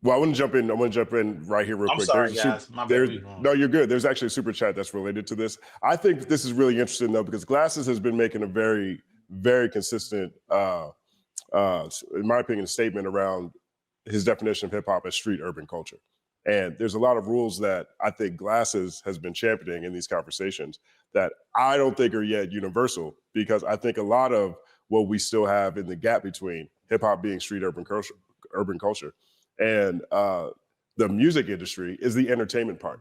Well, I want to jump in. I want to jump in right here real I'm quick. sorry, guys. My bad. No, you're good. There's actually a super chat that's related to this. I think this is really interesting though, because Glasses has been making a very, very consistent, in my opinion, statement around his definition of hip hop as street urban culture. And there's a lot of rules that I think Glasses has been championing in these conversations that I don't think are yet universal, because I think a lot of what we still have in the gap between hip hop being street urban culture and the music industry is the entertainment part.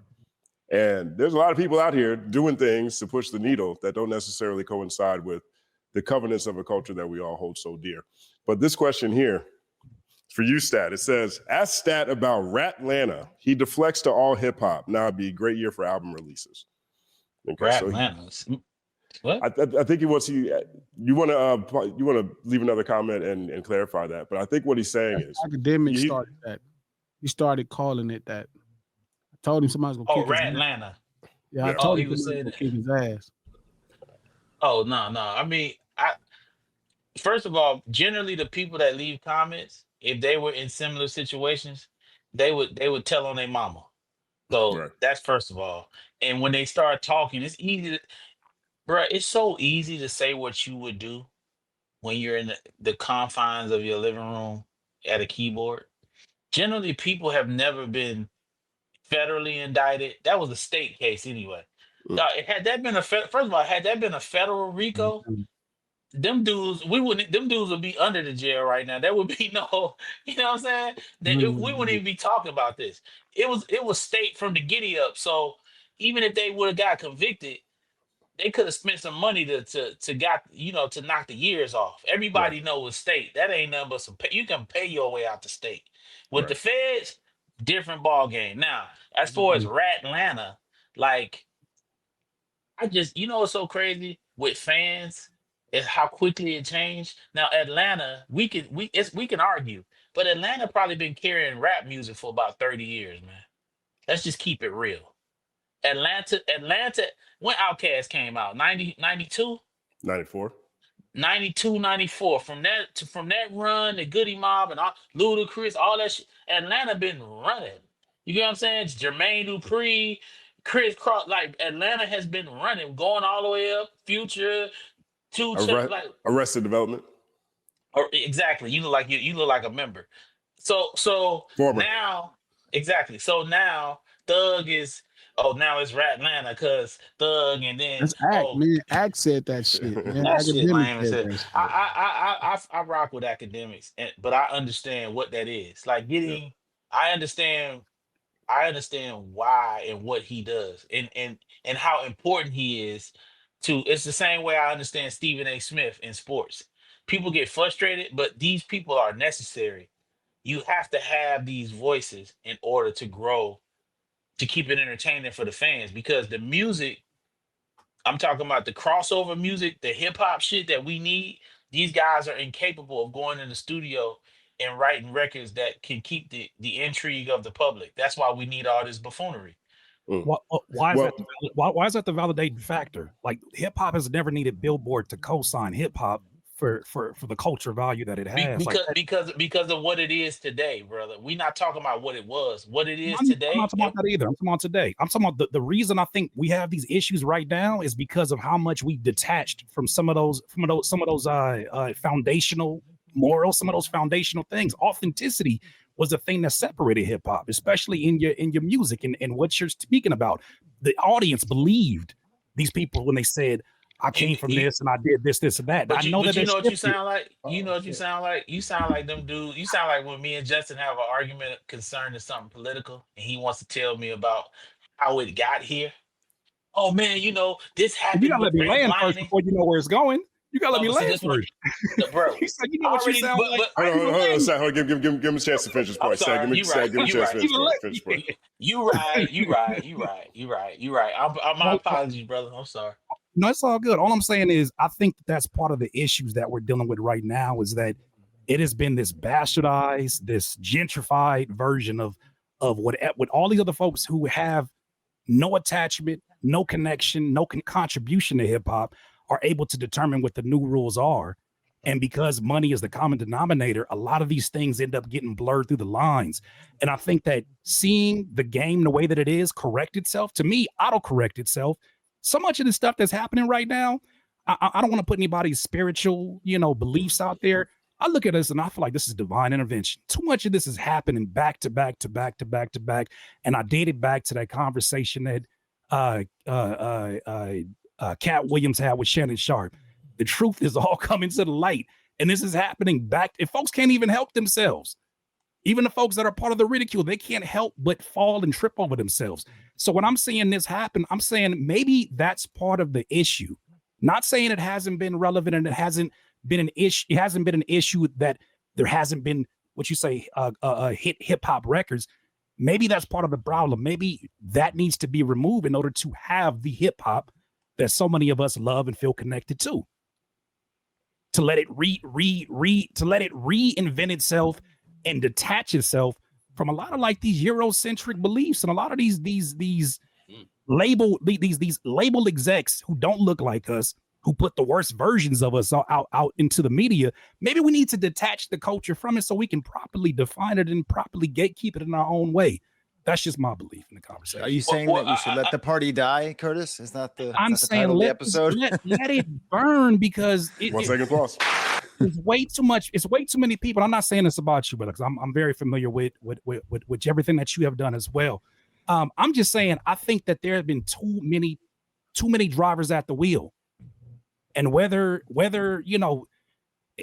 And there's a lot of people out here doing things to push the needle that don't necessarily coincide with the covenants of a culture that we all hold so dear. But this question here, for you, Stat, it says, ask Stat about Ratlanta. He deflects to all hip hop. Now it'd be a great year for album releases. Okay, Ratlanta. What? I think he wants you want to leave another comment and clarify that. But I think what he's saying is academics started that. He started calling it that. I told him somebody's gonna kick his ass. Ratlanta. Yeah, I told him he was saying kick his ass. Oh no. I mean, first of all, generally the people that leave comments, if they were in similar situations, they would tell on their mama. So that's first of all. And when they start talking, it's easy bro, it's so easy to say what you would do when you're in the confines of your living room at a keyboard. Generally, people have never been federally indicted. That was a state case anyway. Had that been first of all, had that been a federal RICO, them dudes would be under the jail right now. There would be no, you know what I'm saying? We wouldn't even be talking about this. It was state from the giddy up. So even if they would have got convicted, they could have spent some money to knock the years off. Everybody knows state. That ain't nothing but you can pay your way out the state. With the feds, different ball game. Now, as far as Ratlanta, like I just it's so crazy with fans is how quickly it changed. Now Atlanta, we can argue, but Atlanta probably been carrying rap music for about 30 years, man. Let's just keep it real. Atlanta, when Outkast came out, 92? 94. 92, 94. From that run, the Goody Mob and all, Ludacris, all that shit, Atlanta been running. You get what I'm saying? It's Jermaine Dupri, Chris Cross, like Atlanta has been running, going all the way up. Future, Arrested Development. Or exactly. You look like a member. So Former. Now, exactly. So now Thug is. Oh, now it's Ratlanta because Thug, and then that's man. Act said that shit. Man. That shit, man. I rock with academics, but I understand what that is. Like I understand why and what he does, and how important he is to. It's the same way I understand Stephen A. Smith in sports. People get frustrated, but these people are necessary. You have to have these voices in order to grow, to keep it entertaining for the fans, because the music, I'm talking about the crossover music, the hip hop shit that we need, these guys are incapable of going in the studio and writing records that can keep the intrigue of the public. That's why we need all this buffoonery. Why is that the validating factor? Like hip hop has never needed Billboard to co-sign hip hop for the culture value that it has, because of what it is today, brother. We're not talking about what it was, what it is today. I'm not talking about that either. I'm talking about today. I'm talking about the reason I think we have these issues right now is because of how much we detached from some of those foundational morals, some of those foundational things. Authenticity was the thing that separated hip hop, especially in your music and what you're speaking about. The audience believed these people when they said, I came from this and I did this, and that. But you know what you sound like? You know what you sound like? You sound like them dudes. You sound like when me and Justin have an argument concerning something political, and he wants to tell me about how it got here. Oh man, this happened. You gotta let me land first before you know where it's going. You gotta let me land first, bro. He said, "You know what you sound like." Hold on, give him a chance to finish his point. You right. My apologies, brother. I'm sorry. No, it's all good. All I'm saying is I think that's part of the issues that we're dealing with right now is that it has been this bastardized, this gentrified version of what all these other folks who have no attachment, no connection, no contribution to hip hop are able to determine what the new rules are. And because money is the common denominator, a lot of these things end up getting blurred through the lines. And I think that seeing the game the way that it is correct itself, to me, auto-correct itself. So much of the stuff that's happening right now, I don't want to put anybody's spiritual, beliefs out there. I look at this and I feel like this is divine intervention. Too much of this is happening back to back to back to back to back. And I dated back to that conversation that Cat Williams had with Shannon Sharp. The truth is all coming to the light. And this is happening back. If folks can't even help themselves, even the folks that are part of the ridicule, they can't help but fall and trip over themselves. So when I'm seeing this happen, I'm saying maybe that's part of the issue. Not saying it hasn't been relevant and it hasn't been an issue. It hasn't been an issue that there hasn't been what you say hip hop records. Maybe that's part of the problem. Maybe that needs to be removed in order to have the hip hop that so many of us love and feel connected to. To let it reinvent itself and detach itself from a lot of like these Eurocentric beliefs and a lot of these label execs who don't look like us, who put the worst versions of us out into the media. Maybe we need to detach the culture from it so we can properly define it and properly gatekeep it in our own way. That's just my belief in the conversation. Are you saying that you should let the party die, Curtis? Is that the, I'm the title of the episode? Let it burn because One second pause. It's way too much. It's way too many people. I'm not saying this about you, but because I'm very familiar with everything that you have done as well. I'm just saying I think that there have been too many drivers at the wheel, and whether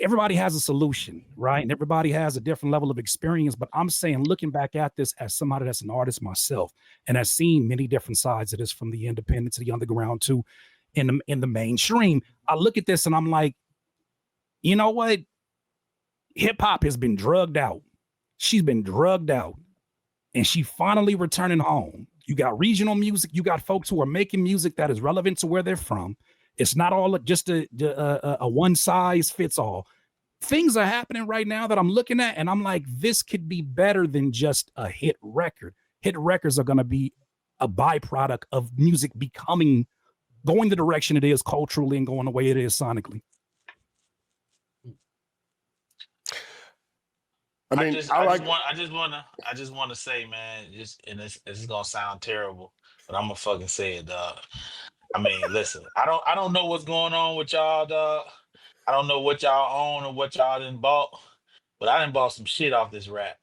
everybody has a solution, right? And everybody has a different level of experience. But I'm saying, looking back at this as somebody that's an artist myself and has seen many different sides of this, from the independent to the underground to in the mainstream, I look at this and I'm like, you know what? Hip hop has been drugged out. She's been drugged out, and she finally returning home. You got regional music. You got folks who are making music that is relevant to where they're from. It's not all just a one size fits all. Things are happening right now that I'm looking at, and I'm like, this could be better than just a hit record. Hit records are going to be a byproduct of music going the direction it is culturally and going the way it is sonically. I just want to say, man, and this is gonna sound terrible, but I'm gonna fucking say it, dog. I mean, listen, I don't know what's going on with y'all, dog. I don't know what y'all own or what y'all done bought, but I done bought some shit off this rap.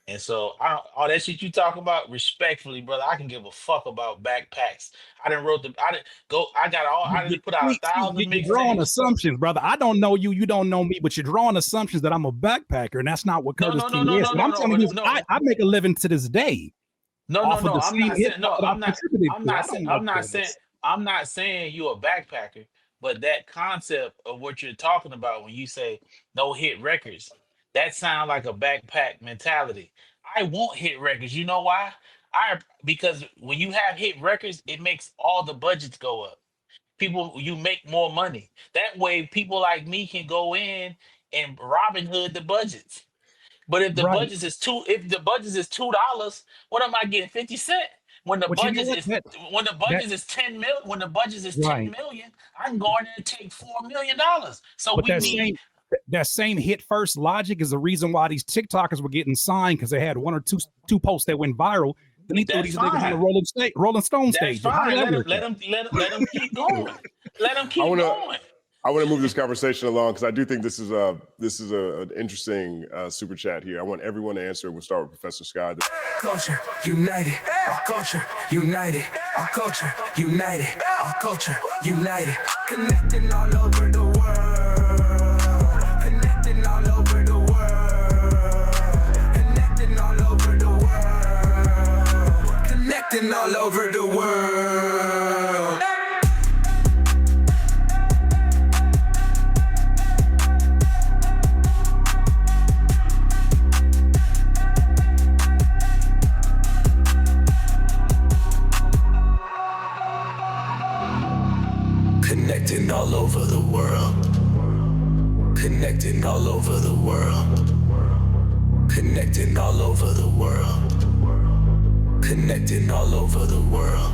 And so all that shit you talk about, respectfully, brother, I can give a fuck about backpacks. I done put out 1,000 mixtapes. You're drawing assumptions, brother. I don't know you, you don't know me, but you're drawing assumptions that I'm a backpacker, and that's not what Curtis King is. I'm telling you, I make a living to this day. I'm not saying you're a backpacker, but that concept of what you're talking about when you say no hit records, that sounds like a backpack mentality. I want hit records. You know why? Because when you have hit records, it makes all the budgets go up. You make more money. That way, people like me can go in and Robin Hood the budgets. But if the budget is $2, what am I getting? 50 cents? When the budget is 10 million, when the budget is 10 million, I can go in there and take $4 million. So but that same hit first logic is the reason why these TikTokers were getting signed, because they had one or two posts that went viral. Then they threw these niggas on the Rolling Stone stage. Fine. Let them keep going. Let them keep going. I want to move this conversation along because I do think this is an interesting super chat here. I want everyone to answer. We'll start with Professor Scott. Culture united, our culture united, our culture united, our culture united, connecting all over the world, connecting all over the world, connecting all over the world, connecting all over the world. Connecting all over the world. Connecting all over the world. Connecting all over the world. Connecting all over the world.